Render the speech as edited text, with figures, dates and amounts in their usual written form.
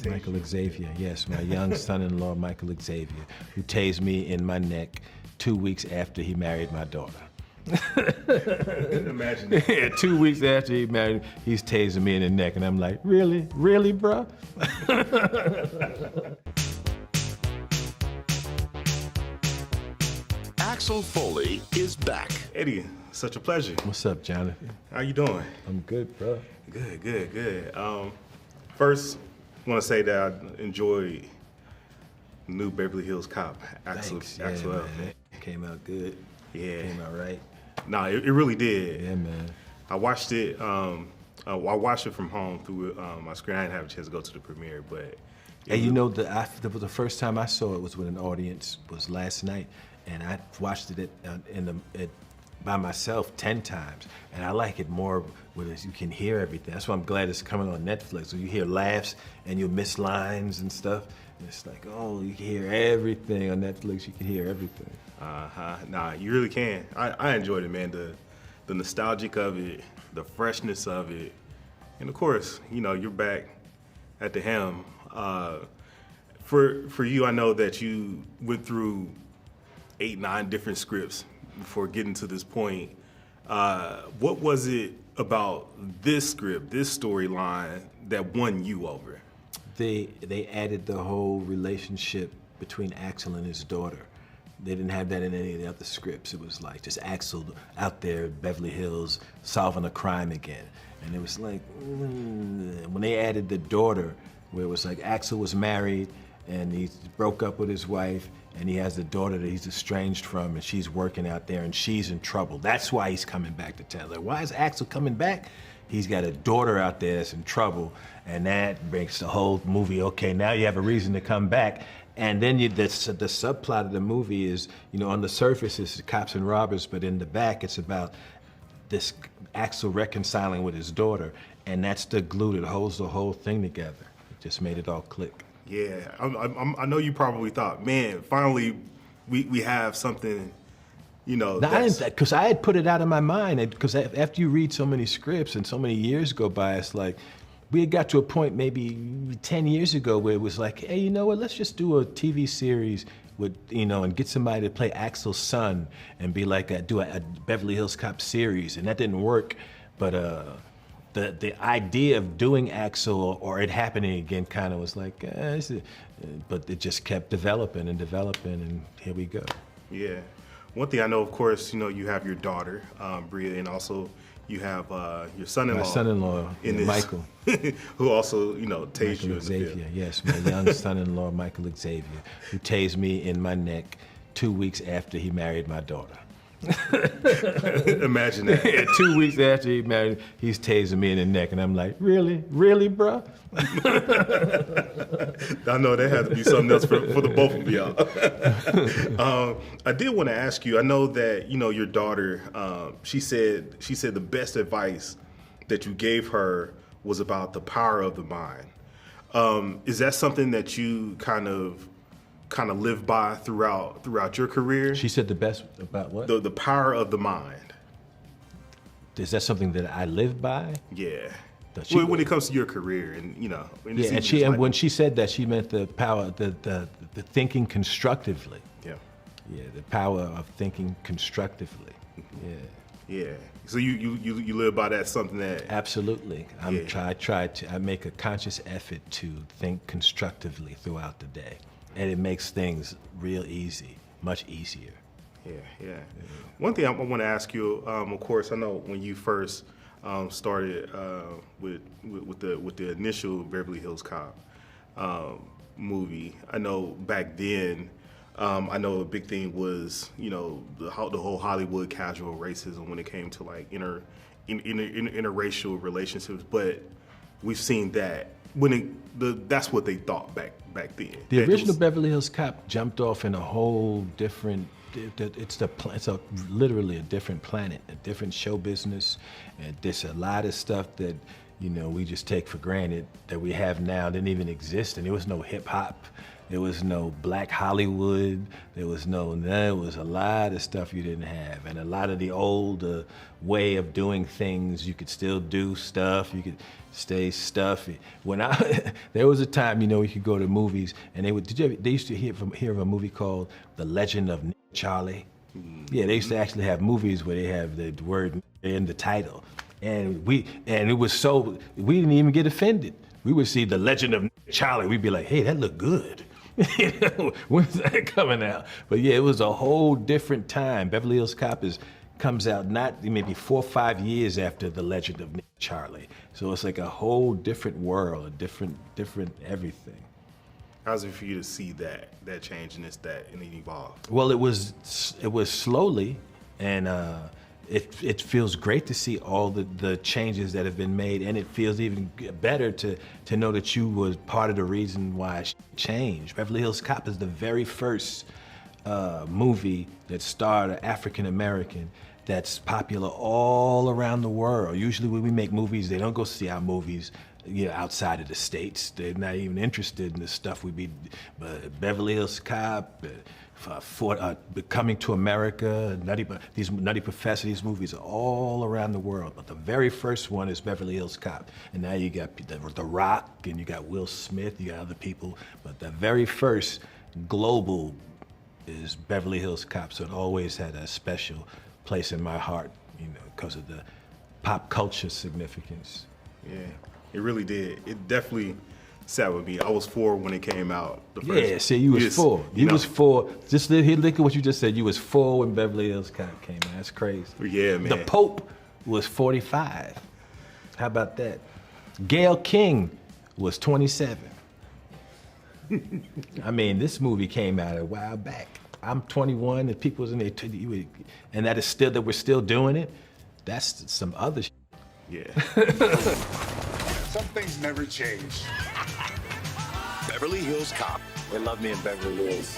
Michael Xavier, yes, my young son-in-law, Michael Xavier, who tased me in my neck 2 weeks after he married my daughter. Imagine that. Yeah, 2 weeks after he married, he's tasing me in the neck, and I'm like, really? Really, bro? Axel Foley is back. Eddie, such a pleasure. What's up, Jonathan? How you doing? I'm good, bro. Good. First, I want to say that I enjoyed the new Beverly Hills Cop, Axel Thanks. F. Man. It came out good. Yeah. Came out right. Nah, it really did. Yeah, man. I watched it. I watched it from home through my screen. I didn't have a chance to go to the premiere, but. And you know, the first time I saw it was with an audience was last night, and I watched it by myself 10 times, and I like it more with it. You can hear everything. That's why I'm glad it's coming on Netflix. So you hear laughs and you miss lines and stuff. And it's like, oh, you can hear everything on Netflix. You can hear everything. Nah, you really can. I enjoyed it, man. The nostalgic of it, the freshness of it, and of course, you know, you're back at the helm. For you, I know that you went through 8, 9 different scripts before getting to this point. What was it about this script, this storyline, that won you over? They added the whole relationship between Axel and his daughter. They didn't have that in any of the other scripts. It was like just Axel out there, Beverly Hills, solving a crime again. And it was like, when they added the daughter, where it was like Axel was married and he broke up with his wife, and he has a daughter that he's estranged from, and she's working out there, and she's in trouble. That's why he's coming back to town. Like, why is Axel coming back? He's got a daughter out there that's in trouble, and that makes the whole movie, okay, now you have a reason to come back. And then the subplot of the movie is, you know, on the surface it's cops and robbers, but in the back it's about this Axel reconciling with his daughter, and that's the glue that holds the whole thing together. It just made it all click. Yeah, I know you probably thought, man, finally we have something, you know. Because I had put it out of my mind, because after you read so many scripts and so many years go by, it's like, we had got to a point maybe 10 years ago where it was like, hey, you know what, let's just do a TV series with, you know, and get somebody to play Axel's son and be like, do a Beverly Hills Cop series, and that didn't work, but the idea of doing Axel or it happening again kind of was like, but it just kept developing, and here we go. Yeah. One thing I know, of course, you know, you have your daughter, Bria, and also you have your son-in-law. My son-in-law, Michael. Who also, you know, tased you in the Xavier, film. yes, my young son-in-law, Michael Xavier, who tased me in my neck 2 weeks after he married my daughter. Imagine that. Yeah, 2 weeks after he married, he's tasing me in the neck, and I'm like, really? Really, bro? I know that had to be something else for the both of y'all. I did want to ask you, I know that, you know, your daughter, she said the best advice that you gave her was about the power of the mind. Is that something that you kind of live by throughout your career? She said the best about what? The power of the mind. Is that something that I live by? Yeah. When it comes to your career, and you know. Yeah, and when she said that, she meant the power, the thinking constructively. Yeah. Yeah, the power of thinking constructively. Yeah. Yeah. So you live by that, something that. Absolutely. I make a conscious effort to think constructively throughout the day. And it makes things real easy, much easier. Yeah. One thing I want to ask you, of course, I know when you first started with the initial Beverly Hills Cop movie, I know back then, I know a big thing was, you know, the whole Hollywood casual racism when it came to like interracial relationships, but we've seen that that's what they thought back then. The original Beverly Hills Cop jumped off in a whole different. It's literally a different planet, a different show business, and there's a lot of stuff that, you know, we just take for granted that we have now didn't even exist, and there was no hip hop There was no Black Hollywood. There was a lot of stuff you didn't have. And a lot of the old way of doing things, you could still do stuff. You could stay stuffy. There was a time, you know, you could go to movies and they used to hear of a movie called The Legend of Charlie. Yeah, they used to actually have movies where they have the word in the title. And it was so, we didn't even get offended. We would see The Legend of Charlie. We'd be like, hey, that looked good. You know, when's that coming out? But yeah, it was a whole different time. Beverly Hills Cop comes out not maybe 4 or 5 years after The Legend of Charlie. So it's like a whole different world, a different everything. How's it for you to see that change and it evolved? Well, it was slowly, and it feels great to see all the changes that have been made, and it feels even better to know that you was part of the reason why it changed. Beverly Hills Cop is the very first movie that starred an African American that's popular all around the world. Usually when we make movies, they don't go see our movies, you know, outside of the States. They're not even interested in the stuff we be. But Beverly Hills Cop, Coming to America, Nutty Professor, these movies are all around the world. But the very first one is Beverly Hills Cop. And now you got The Rock, and you got Will Smith, you got other people. But the very first global is Beverly Hills Cop. So it always had a special place in my heart, you know, because of the pop culture significance. Yeah, it really did. It definitely sat with me. I was 4 when it came out. Yeah, see, you was 4. You was 4. Just look at what you just said. You was 4 when Beverly Hills Cop came out. That's crazy. Yeah, man. The Pope was 45. How about that? Gayle King was 27. I mean, this movie came out a while back. I'm 21, and people's in their and that we're still doing it. That's some other shit. Yeah. Some things never change. Beverly Hills Cop. They love me in Beverly Hills.